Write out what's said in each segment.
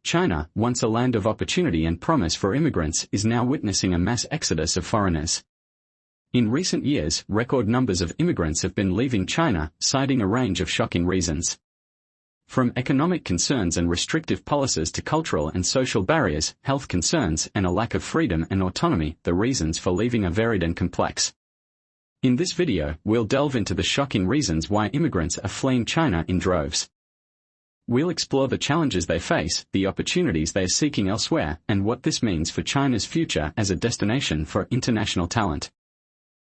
China, once a land of opportunity and promise for immigrants, is now witnessing a mass exodus of foreigners. In recent years, record numbers of immigrants have been leaving China, citing a range of shocking reasons. From economic concerns and restrictive policies to cultural and social barriers, health concerns, and a lack of freedom and autonomy, the reasons for leaving are varied and complex. In this video, we'll delve into the shocking reasons why immigrants are fleeing China in droves. We'll explore the challenges they face, the opportunities they are seeking elsewhere, and what this means for China's future as a destination for international talent.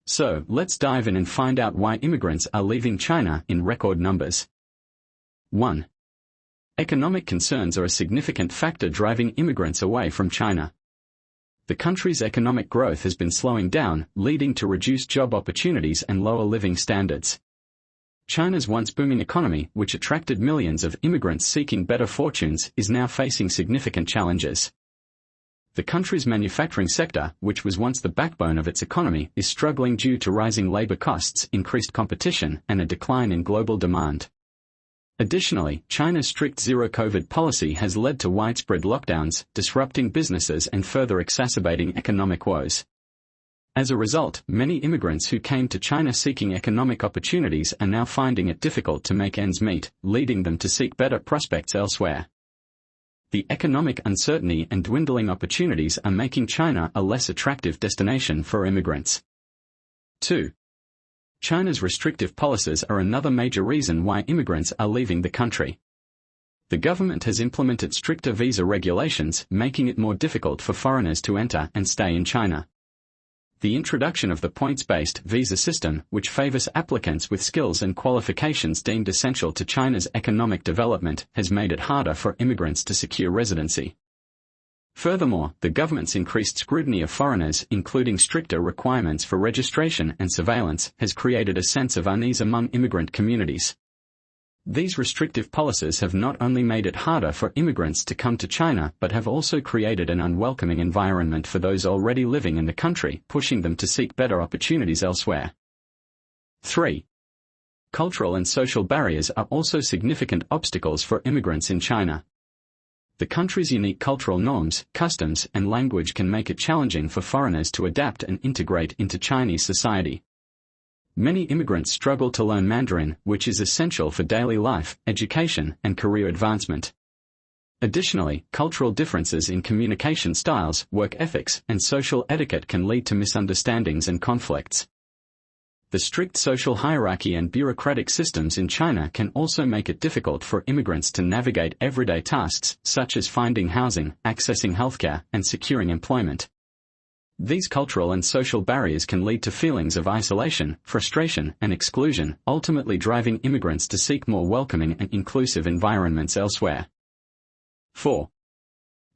So, let's dive in and find out why immigrants are leaving China in record numbers. 1. Economic concerns are a significant factor driving immigrants away from China. The country's economic growth has been slowing down, leading to reduced job opportunities and lower living standards. China's once booming economy, which attracted millions of immigrants seeking better fortunes, is now facing significant challenges. The country's manufacturing sector, which was once the backbone of its economy, is struggling due to rising labor costs, increased competition, and a decline in global demand. Additionally, China's strict zero-COVID policy has led to widespread lockdowns, disrupting businesses and further exacerbating economic woes. As a result, many immigrants who came to China seeking economic opportunities are now finding it difficult to make ends meet, leading them to seek better prospects elsewhere. The economic uncertainty and dwindling opportunities are making China a less attractive destination for immigrants. 2. China's restrictive policies are another major reason why immigrants are leaving the country. The government has implemented stricter visa regulations, making it more difficult for foreigners to enter and stay in China. The introduction of the points-based visa system, which favors applicants with skills and qualifications deemed essential to China's economic development, has made it harder for immigrants to secure residency. Furthermore, the government's increased scrutiny of foreigners, including stricter requirements for registration and surveillance, has created a sense of unease among immigrant communities. These restrictive policies have not only made it harder for immigrants to come to China but have also created an unwelcoming environment for those already living in the country, pushing them to seek better opportunities elsewhere. 3. Cultural and social barriers are also significant obstacles for immigrants in China. The country's unique cultural norms, customs, and language can make it challenging for foreigners to adapt and integrate into Chinese society. Many immigrants struggle to learn Mandarin, which is essential for daily life, education, and career advancement. Additionally, cultural differences in communication styles, work ethics, and social etiquette can lead to misunderstandings and conflicts. The strict social hierarchy and bureaucratic systems in China can also make it difficult for immigrants to navigate everyday tasks, such as finding housing, accessing healthcare, and securing employment. These cultural and social barriers can lead to feelings of isolation, frustration, and exclusion, ultimately driving immigrants to seek more welcoming and inclusive environments elsewhere. 4.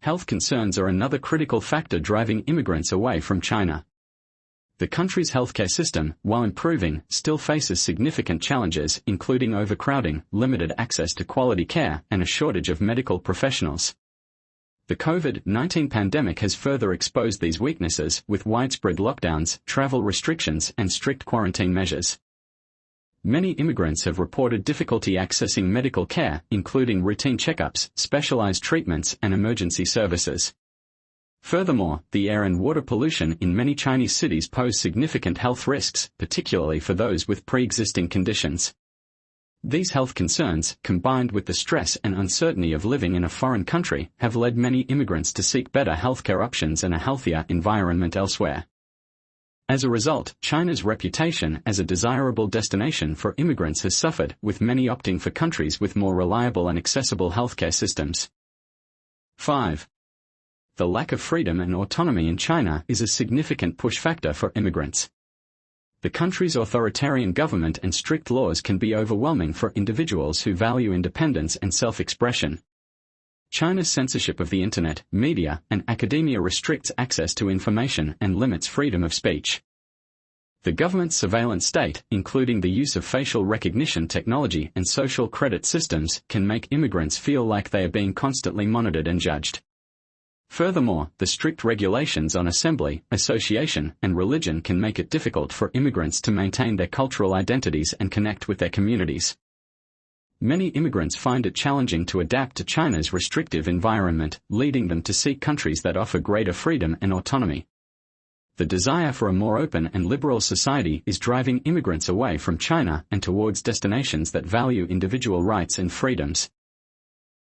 Health concerns are another critical factor driving immigrants away from China. The country's healthcare system, while improving, still faces significant challenges, including overcrowding, limited access to quality care, and a shortage of medical professionals. The COVID-19 pandemic has further exposed these weaknesses, with widespread lockdowns, travel restrictions, and strict quarantine measures. Many immigrants have reported difficulty accessing medical care, including routine checkups, specialized treatments, and emergency services. Furthermore, the air and water pollution in many Chinese cities pose significant health risks, particularly for those with pre-existing conditions. These health concerns, combined with the stress and uncertainty of living in a foreign country, have led many immigrants to seek better healthcare options and a healthier environment elsewhere. As a result, China's reputation as a desirable destination for immigrants has suffered, with many opting for countries with more reliable and accessible healthcare systems. 5. The lack of freedom and autonomy in China is a significant push factor for immigrants. The country's authoritarian government and strict laws can be overwhelming for individuals who value independence and self-expression. China's censorship of the internet, media, and academia restricts access to information and limits freedom of speech. The government's surveillance state, including the use of facial recognition technology and social credit systems, can make immigrants feel like they are being constantly monitored and judged. Furthermore, the strict regulations on assembly, association, and religion can make it difficult for immigrants to maintain their cultural identities and connect with their communities. Many immigrants find it challenging to adapt to China's restrictive environment, leading them to seek countries that offer greater freedom and autonomy. The desire for a more open and liberal society is driving immigrants away from China and towards destinations that value individual rights and freedoms.